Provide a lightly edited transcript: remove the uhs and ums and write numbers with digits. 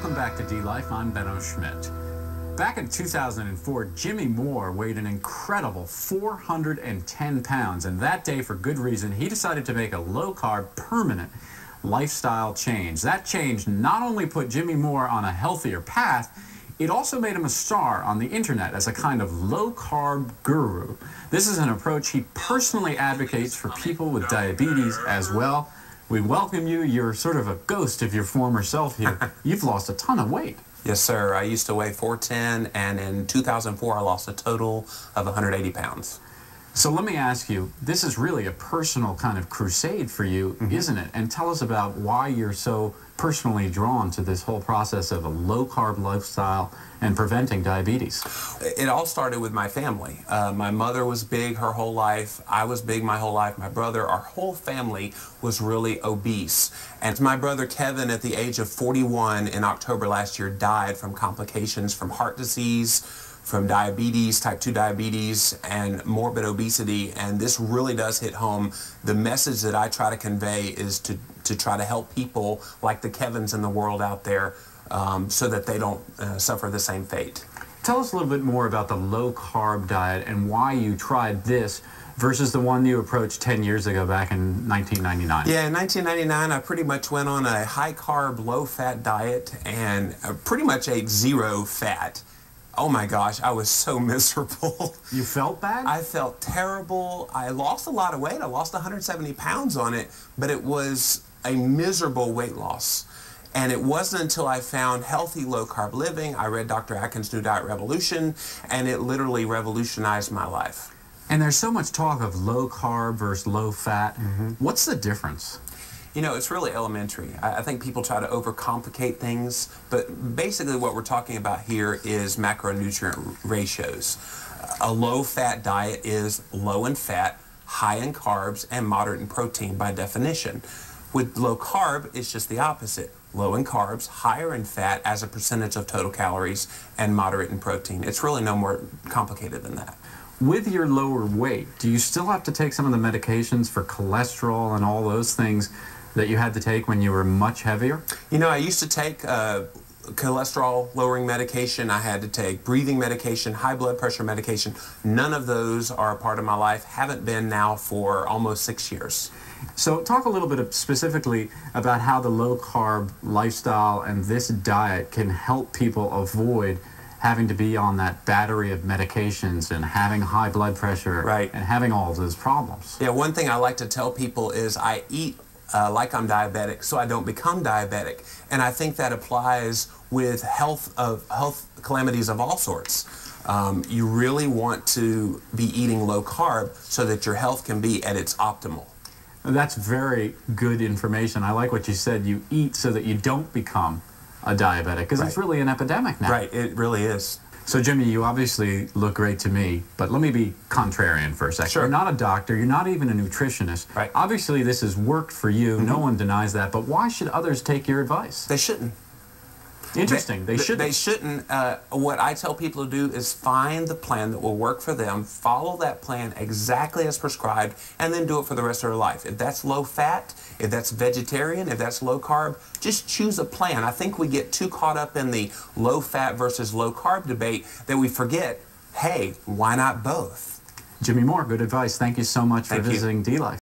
Welcome back to dLife. I'm Benno Schmidt. Back in 2004, Jimmy Moore weighed an incredible 410 pounds, and that day, for good reason, he decided to make a low-carb, permanent lifestyle change. That change not only put Jimmy Moore on a healthier path, it also made him a star on the internet as a kind of low-carb guru. This is an approach he personally advocates for people with diabetes as well. We welcome you. You're sort of a ghost of your former self here. You've lost a ton of weight. Yes, sir. I used to weigh 410, and in 2004, I lost a total of 180 pounds. So let me ask you, this is really a personal kind of crusade for you, isn't it? And tell us about why you're so personally drawn to this whole process of a low-carb lifestyle and preventing diabetes. It all started with my family. My mother was big her whole life. I was big my whole life. My brother, our whole family was really obese. And my brother Kevin, at the age of 41 in October last year, died from complications from heart disease, from diabetes, type 2 diabetes, and morbid obesity. And this really does hit home. The message that I try to convey is to try to help people like the Kevins in the world out there so that they don't suffer the same fate. Tell us a little bit more about the low-carb diet and why you tried this versus the one you approached 10 years ago back in 1999. Yeah, in 1999, I pretty much went on a high-carb, low-fat diet and pretty much ate zero fat. Oh my gosh, I was so miserable. You felt bad? I felt terrible. I lost a lot of weight. I lost 170 pounds on it, but it was a miserable weight loss. And it wasn't until I found healthy low-carb living, I read Dr. Atkins' New Diet Revolution, and it literally revolutionized my life. And there's so much talk of low-carb versus low-fat. What's the difference? You know, it's really elementary. I think people try to overcomplicate things, but basically what we're talking about here is macronutrient ratios. A low-fat diet is low in fat, high in carbs, and moderate in protein by definition. With low-carb, it's just the opposite. Low in carbs, higher in fat as a percentage of total calories, and moderate in protein. It's really no more complicated than that. With your lower weight, do you still have to take some of the medications for cholesterol and all those things that you had to take when you were much heavier? You know, I used to take cholesterol lowering medication. I had to take breathing medication, high blood pressure medication. None of those are a part of my life. Haven't been now for almost 6 years. So talk a little bit specifically about how the low-carb lifestyle and this diet can help people avoid having to be on that battery of medications and having high blood pressure and having all of those problems. Yeah, one thing I like to tell people is I eat like I'm diabetic, so I don't become diabetic. And I think that applies with health calamities of all sorts. You really want to be eating low carb so that your health can be at its optimal. That's very good information. I like what you said. You eat so that you don't become a diabetic, because it's really an epidemic now. Right, it really is. So Jimmy, you obviously look great to me, but let me be contrarian for a second. Sure. You're not a doctor, you're not even a nutritionist. Right. Obviously this has worked for you, no one denies that, but why should others take your advice? They shouldn't. Interesting, they shouldn't. They shouldn't. What I tell people to do is find the plan that will work for them, follow that plan exactly as prescribed, and then do it for the rest of their life. If that's low fat, if that's vegetarian, if that's low carb, just choose a plan. I think we get too caught up in the low fat versus low carb debate that we forget, hey, why not both? Jimmy Moore, good advice. Thank you so much for visiting dLife.